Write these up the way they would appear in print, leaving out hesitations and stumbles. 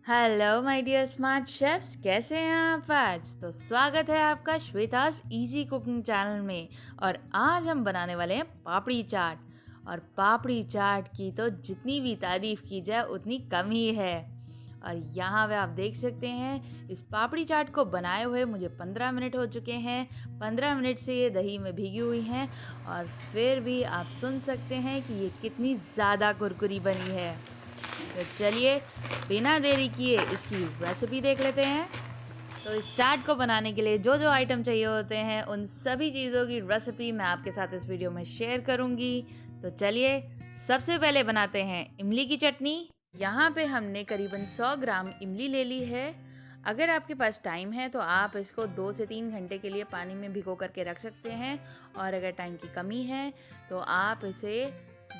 Hello my dear smart chefs, कैसे हैं आप आज। तो स्वागत है आपका श्वेतास इजी कुकिंग चैनल में। और आज हम बनाने वाले हैं पापड़ी चाट। और पापड़ी चाट की तो जितनी भी तारीफ की जाए उतनी कम ही है। और यहाँ पे आप देख सकते हैं इस पापड़ी चाट को बनाए हुए मुझे 15 मिनट हो चुके हैं। 15 मिनट से ये दही में भीगी हुई हैं और फिर भी आप सुन सकते हैं कि ये कितनी ज़्यादा कुरकुरी बनी है। तो चलिए बिना देरी किए इसकी रेसिपी देख लेते हैं। तो इस चाट को बनाने के लिए जो जो आइटम चाहिए होते हैं उन सभी चीज़ों की रेसिपी मैं आपके साथ इस वीडियो में शेयर करूंगी। तो चलिए सबसे पहले बनाते हैं इमली की चटनी। यहाँ पे हमने करीबन 100 ग्राम इमली ले ली है। अगर आपके पास टाइम है तो आप इसको 2 से 3 घंटे के लिए पानी में भिगो करके रख सकते हैं। और अगर टाइम की कमी है तो आप इसे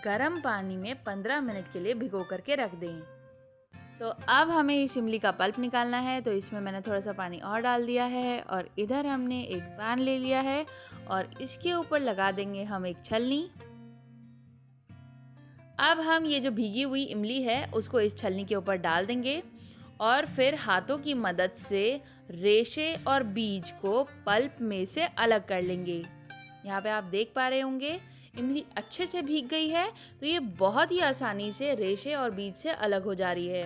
गर्म पानी में 15 मिनट के लिए भिगो करके रख दें। तो अब हमें इस इमली का पल्प निकालना है। तो इसमें मैंने थोड़ा सा पानी और डाल दिया है और इधर हमने एक पैन ले लिया है और इसके ऊपर लगा देंगे हम एक छलनी। अब हम ये जो भीगी हुई इमली है उसको इस छलनी के ऊपर डाल देंगे और फिर हाथों की मदद से रेशे और बीज को पल्प में से अलग कर लेंगे। यहाँ पे आप देख पा रहे होंगे इमली अच्छे से भीग गई है, तो ये बहुत ही आसानी से रेशे और बीज से अलग हो जा रही है।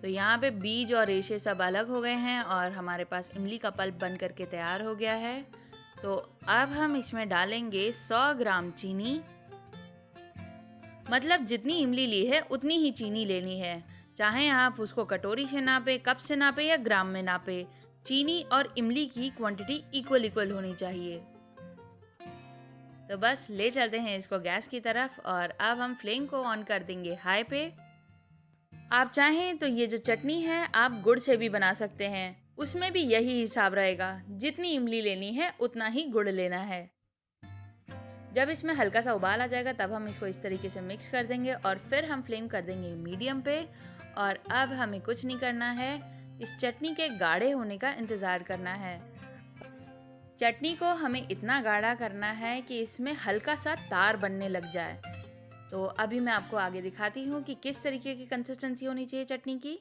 तो यहाँ पे बीज और रेशे सब अलग हो गए हैं और हमारे पास इमली का पल्प बन करके तैयार हो गया है। तो अब हम इसमें डालेंगे 100 ग्राम चीनी। मतलब जितनी इमली ली है उतनी ही चीनी लेनी है। चाहे आप उसको कटोरी से नापे, कप से नापे या ग्राम में नापे, चीनी और इमली की क्वांटिटी इक्वल इक्वल होनी चाहिए। तो बस ले चलते हैं इसको गैस की तरफ और अब हम फ्लेम को ऑन कर देंगे हाई पे। आप चाहें तो ये जो चटनी है आप गुड़ से भी बना सकते हैं, उसमें भी यही हिसाब रहेगा, जितनी इमली लेनी है उतना ही गुड़ लेना है। जब इसमें हल्का सा उबाल आ जाएगा तब हम इसको इस तरीके से मिक्स कर देंगे और फिर हम फ्लेम कर देंगे मीडियम पे। और अब हमें कुछ नहीं करना है, इस चटनी के गाढ़े होने का इंतज़ार करना है। चटनी को हमें इतना गाढ़ा करना है कि इसमें हल्का सा तार बनने लग जाए। तो अभी मैं आपको आगे दिखाती हूँ कि किस तरीके की कंसिस्टेंसी होनी चाहिए चटनी की।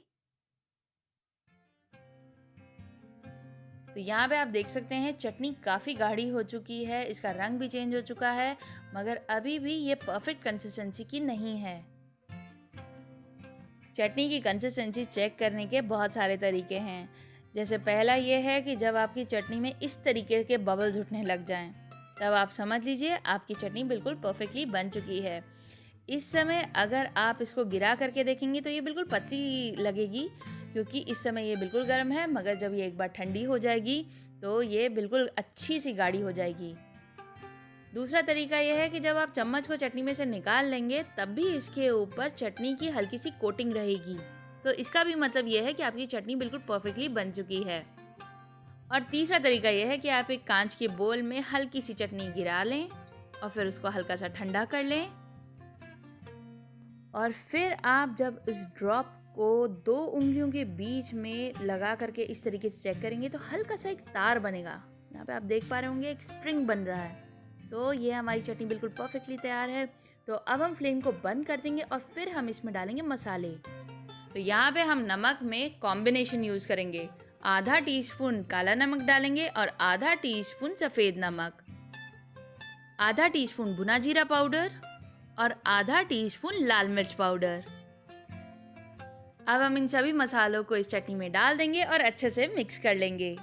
तो यहाँ पे आप देख सकते हैं चटनी काफ़ी गाढ़ी हो चुकी है, इसका रंग भी चेंज हो चुका है, मगर अभी भी ये परफेक्ट कंसिस्टेंसी की नहीं है। चटनी की कंसिस्टेंसी चेक करने के बहुत सारे तरीके हैं। जैसे पहला ये है कि जब आपकी चटनी में इस तरीके के बबल्स उठने लग जाएं, तब आप समझ लीजिए आपकी चटनी बिल्कुल परफेक्टली बन चुकी है। इस समय अगर आप इसको गिरा करके देखेंगे तो ये बिल्कुल पतली लगेगी, क्योंकि इस समय ये बिल्कुल गर्म है, मगर जब ये एक बार ठंडी हो जाएगी तो ये बिल्कुल अच्छी सी गाढ़ी हो जाएगी। दूसरा तरीका यह है कि जब आप चम्मच को चटनी में से निकाल लेंगे तब भी इसके ऊपर चटनी की हल्की सी कोटिंग रहेगी। तो इसका भी मतलब यह है कि आपकी चटनी बिल्कुल परफेक्टली बन चुकी है। और तीसरा तरीका यह है कि आप एक कांच के बोल में हल्की सी चटनी गिरा लें और फिर उसको हल्का सा ठंडा कर लें। और फिर आप जब इस ड्रॉप को 2 उंगलियों के बीच में लगा करके इस तरीके से चेक करेंगे तो हल्का सा एक तार बनेगा। यहाँ पे आप देख पा रहे होंगे एक स्प्रिंग बन रहा है। तो ये हमारी चटनी बिल्कुल परफेक्टली तैयार है। तो अब हम फ्लेम को बंद कर देंगे और फिर हम इसमें डालेंगे मसाले। तो यहाँ पे हम नमक में कॉम्बिनेशन यूज़ करेंगे। आधा टीस्पून काला नमक डालेंगे और आधा टीस्पून सफ़ेद नमक, आधा टीस्पून भुना जीरा पाउडर और आधा टीस्पून लाल मिर्च पाउडर। अब हम इन सभी मसालों को इस चटनी में डाल देंगे और अच्छे से मिक्स कर लेंगे।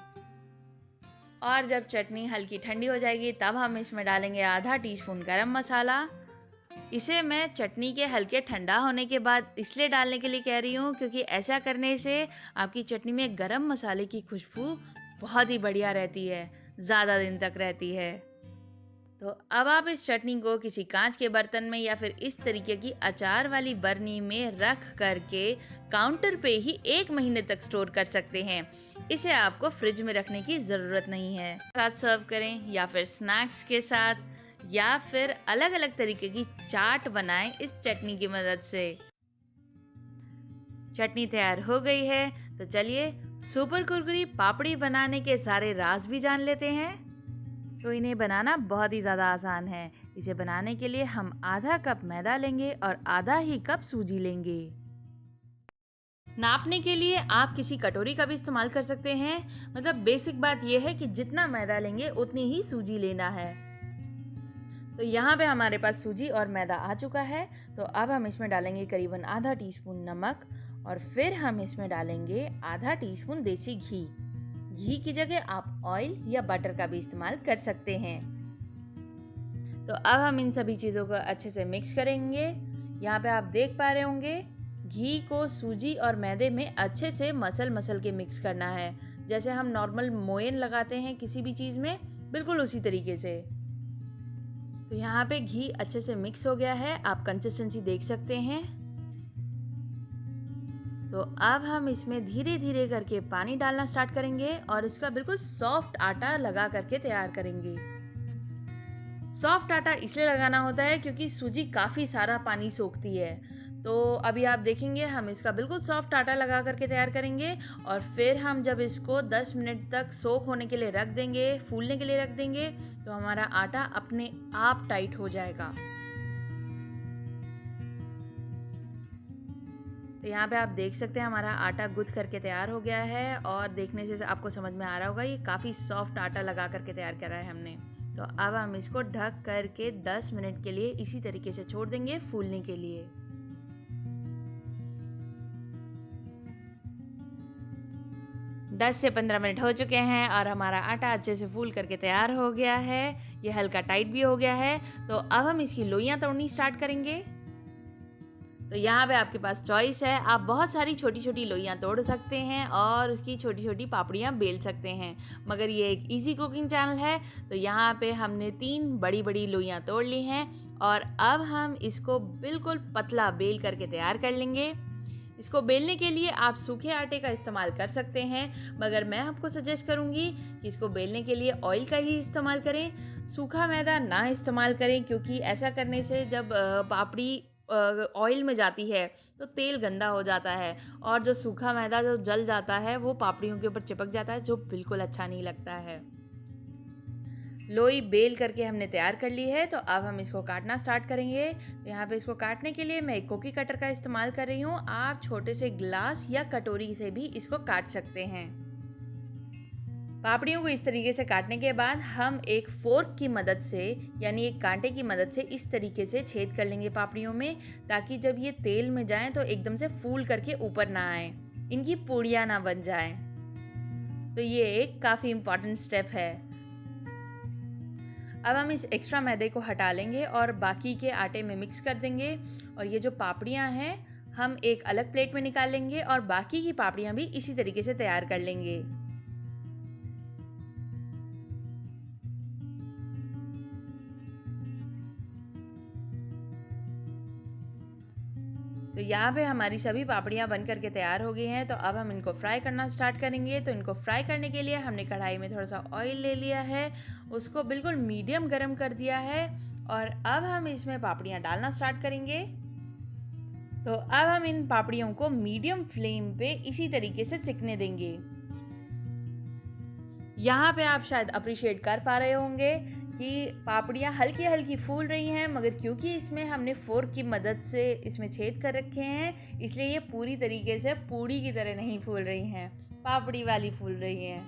और जब चटनी हल्की ठंडी हो जाएगी तब हम इसमें डालेंगे आधा टीस्पून गरम मसाला। इसे मैं चटनी के हल्के ठंडा होने के बाद इसलिए डालने के लिए कह रही हूँ क्योंकि ऐसा करने से आपकी चटनी में गरम मसाले की खुशबू बहुत ही बढ़िया रहती है, ज़्यादा दिन तक रहती है। तो अब आप इस चटनी को किसी कांच के बर्तन में या फिर इस तरीके की अचार वाली बरनी में रख करके काउंटर पे ही 1 महीने तक स्टोर कर सकते हैं। इसे आपको फ्रिज में रखने की ज़रूरत नहीं है। साथ सर्व करें या फिर स्नैक्स के साथ या फिर अलग अलग तरीके की चाट बनाएं इस चटनी की मदद से। चटनी तैयार हो गई है, तो चलिए सुपर कुरकुरी पापड़ी बनाने के सारे राज भी जान लेते हैं। तो इन्हें बनाना बहुत ही ज़्यादा आसान है। इसे बनाने के लिए हम आधा कप मैदा लेंगे और आधा ही कप सूजी लेंगे। नापने के लिए आप किसी कटोरी का भी इस्तेमाल कर सकते हैं। मतलब बेसिक बात यह है कि जितना मैदा लेंगे उतनी ही सूजी लेना है। तो यहाँ पे हमारे पास सूजी और मैदा आ चुका है। तो अब हम इसमें डालेंगे करीबन आधा टीस्पून नमक और फिर हम इसमें डालेंगे आधा टीस्पून देसी घी। घी की जगह आप ऑयल या बटर का भी इस्तेमाल कर सकते हैं। तो अब हम इन सभी चीज़ों को अच्छे से मिक्स करेंगे। यहाँ पे आप देख पा रहे होंगे घी को सूजी और मैदे में अच्छे से मसल के मिक्स करना है। जैसे हम नॉर्मल मोयन लगाते हैं किसी भी चीज़ में, बिल्कुल उसी तरीके से। तो यहाँ पे घी अच्छे से मिक्स हो गया है, आप कंसिस्टेंसी देख सकते हैं। तो अब हम इसमें धीरे धीरे करके पानी डालना स्टार्ट करेंगे और इसका बिल्कुल सॉफ्ट आटा लगा करके तैयार करेंगे। सॉफ्ट आटा इसलिए लगाना होता है क्योंकि सूजी काफ़ी सारा पानी सोखती है। तो अभी आप देखेंगे हम इसका बिल्कुल सॉफ्ट आटा लगा करके तैयार करेंगे और फिर हम जब इसको 10 मिनट तक सोख होने के लिए रख देंगे, फूलने के लिए रख देंगे, तो हमारा आटा अपने आप टाइट हो जाएगा। तो यहाँ पे आप देख सकते हैं हमारा आटा गूंथ करके तैयार हो गया है और देखने से आपको समझ में आ रहा होगा ये काफ़ी सॉफ्ट आटा लगा करके तैयार करा है हमने। तो अब हम इसको ढक करके 10 मिनट के लिए इसी तरीके से छोड़ देंगे फूलने के लिए। 10 से 15 मिनट हो चुके हैं और हमारा आटा अच्छे से फूल करके तैयार हो गया है। ये हल्का टाइट भी हो गया है। तो अब हम इसकी लोइयाँ तोड़नी स्टार्ट करेंगे। तो यहाँ पे आपके पास चॉइस है, आप बहुत सारी छोटी छोटी लोइयाँ तोड़ सकते हैं और उसकी छोटी छोटी पापड़ियाँ बेल सकते हैं। मगर ये एक इजी कुकिंग चैनल है, तो यहाँ पे हमने 3 बड़ी बड़ी लोइयाँ तोड़ ली हैं और अब हम इसको बिल्कुल पतला बेल करके तैयार कर लेंगे। इसको बेलने के लिए आप सूखे आटे का इस्तेमाल कर सकते हैं, मगर मैं आपको सजेस्ट करूँगी कि इसको बेलने के लिए ऑयल का ही इस्तेमाल करें, सूखा मैदा ना इस्तेमाल करें, क्योंकि ऐसा करने से जब पापड़ी ऑयल में जाती है तो तेल गंदा हो जाता है और जो सूखा मैदा जो जल जाता है वो पापड़ियों के ऊपर चिपक जाता है, जो बिल्कुल अच्छा नहीं लगता है। लोई बेल करके हमने तैयार कर ली है। तो अब हम इसको काटना स्टार्ट करेंगे। तो यहाँ पे इसको काटने के लिए मैं एक कुकी कटर का इस्तेमाल कर रही हूँ। आप छोटे से ग्लास या कटोरी से भी इसको काट सकते हैं। पापड़ियों को इस तरीके से काटने के बाद हम एक फोर्क की मदद से, यानी एक कांटे की मदद से इस तरीके से छेद कर लेंगे पापड़ियों में, ताकि जब ये तेल में जाएं तो एकदम से फूल करके ऊपर ना आए, इनकी पूड़ियाँ ना बन जाएं। तो ये एक काफ़ी इम्पॉर्टेंट स्टेप है। अब हम इस एक्स्ट्रा मैदे को हटा लेंगे और बाकी के आटे में मिक्स कर देंगे और ये जो पापड़ियाँ हैं हम एक अलग प्लेट में निकाल लेंगे और बाकी की पापड़ियाँ भी इसी तरीके से तैयार कर लेंगे। तो यहाँ पे हमारी सभी पापड़ियाँ बन करके तैयार हो गई हैं। तो अब हम इनको फ्राई करना स्टार्ट करेंगे। तो इनको फ्राई करने के लिए हमने कढ़ाई में थोड़ा सा ऑयल ले लिया है, उसको बिल्कुल मीडियम गरम कर दिया है और अब हम इसमें पापड़ियाँ डालना स्टार्ट करेंगे। तो अब हम इन पापड़ियों को मीडियम फ्लेम पे इसी तरीके से सिकने देंगे। यहाँ पे आप शायद अप्रिशिएट कर पा रहे होंगे कि पापड़ियाँ हल्की हल्की फूल रही हैं, मगर क्योंकि इसमें हमने फोर्क की मदद से इसमें छेद कर रखे हैं, इसलिए ये पूरी तरीके से पूड़ी की तरह नहीं फूल रही हैं, पापड़ी वाली फूल रही हैं।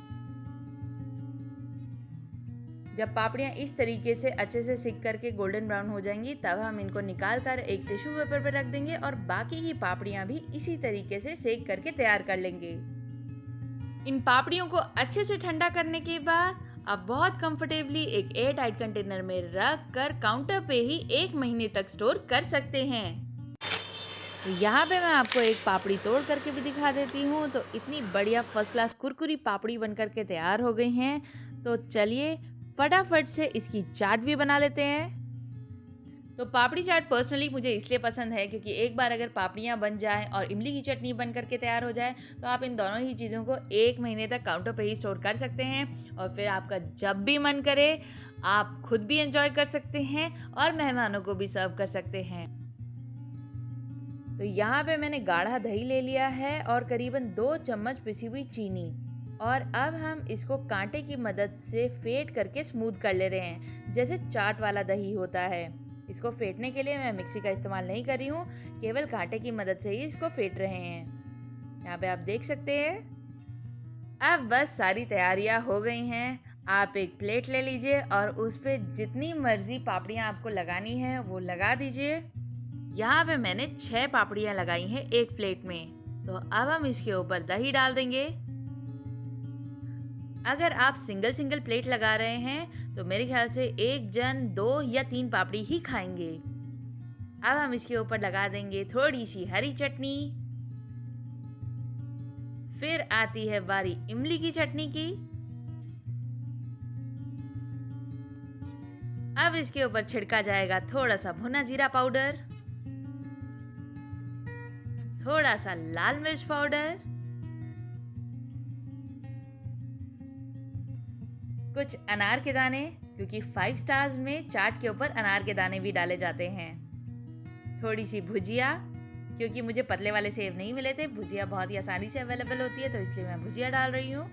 जब पापड़ियाँ इस तरीके से अच्छे से सिक करके गोल्डन ब्राउन हो जाएंगी, तब हम इनको निकाल कर एक टिश्यू पेपर पर रख देंगे और बाकी की पापड़ियाँ भी इसी तरीके से सेक करके तैयार कर लेंगे। इन पापड़ियों को अच्छे से ठंडा करने के बाद आप बहुत कंफर्टेबली एक एयर टाइट कंटेनर में रख कर काउंटर पे ही 1 महीने तक स्टोर कर सकते हैं। तो यहाँ पे मैं आपको एक पापड़ी तोड़ करके भी दिखा देती हूँ। तो इतनी बढ़िया फर्स्ट क्लास कुरकुरी पापड़ी बन करके तैयार हो गई हैं। तो चलिए फटाफट से इसकी चाट भी बना लेते हैं। तो पापड़ी चाट पर्सनली मुझे इसलिए पसंद है क्योंकि एक बार अगर पापड़ियाँ बन जाएं और इमली की चटनी बन करके तैयार हो जाए, तो आप इन दोनों ही चीज़ों को 1 महीने तक काउंटर पे ही स्टोर कर सकते हैं और फिर आपका जब भी मन करे आप खुद भी एंजॉय कर सकते हैं और मेहमानों को भी सर्व कर सकते हैं। तो यहाँ पे मैंने गाढ़ा दही ले लिया है और करीबन 2 चम्मच पिसी हुई चीनी, और अब हम इसको कांटे की मदद से फेंट करके स्मूथ कर ले रहे हैं, जैसे चाट वाला दही होता है। इसको फेंटने के लिए मैं मिक्सी का इस्तेमाल नहीं कर रही हूँ, केवल कांटे की मदद से ही इसको फेंट रहे हैं। यहाँ पे आप देख सकते हैं। अब बस सारी तैयारियां हो गई हैं। आप एक प्लेट ले लीजिए और उस पे जितनी मर्जी पापड़ियाँ आपको लगानी है वो लगा दीजिए। यहाँ पे मैंने 6 पापड़ियाँ लगाई हैं एक प्लेट में। तो अब हम इसके ऊपर दही डाल देंगे। अगर आप सिंगल सिंगल प्लेट लगा रहे हैं तो मेरे ख्याल से एक जन 2 या 3 पापड़ी ही खाएंगे। अब हम इसके ऊपर लगा देंगे थोड़ी सी हरी चटनी। फिर आती है बारी इमली की चटनी की। अब इसके ऊपर छिड़का जाएगा थोड़ा सा भुना जीरा पाउडर, थोड़ा सा लाल मिर्च पाउडर, कुछ अनार के दाने, क्योंकि 5 स्टार्स में चाट के ऊपर अनार के दाने भी डाले जाते हैं, थोड़ी सी भुजिया, क्योंकि मुझे पतले वाले सेब नहीं मिले थे। भुजिया बहुत ही आसानी से अवेलेबल होती है तो इसलिए मैं भुजिया डाल रही हूँ।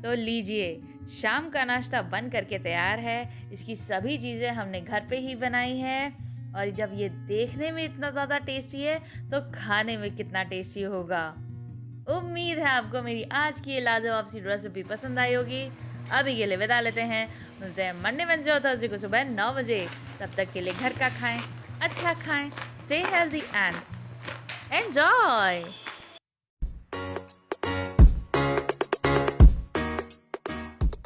तो लीजिए, शाम का नाश्ता बन करके तैयार है। इसकी सभी चीज़ें हमने घर पे ही बनाई है और जब ये देखने में इतना ज़्यादा टेस्टी है तो खाने में कितना टेस्टी होगा। उम्मीद है आपको मेरी आज की ये लाजवाब सी रेसिपी पसंद आई होगी। अभी के लिए विदा लेते हैं, मिलते हैं मंडे वेडनेसडे और थर्सडे को सुबह 9 बजे। तब तक के लिए घर का खाएं, अच्छा खाएं, स्टे हेल्दी एंड एंजॉय।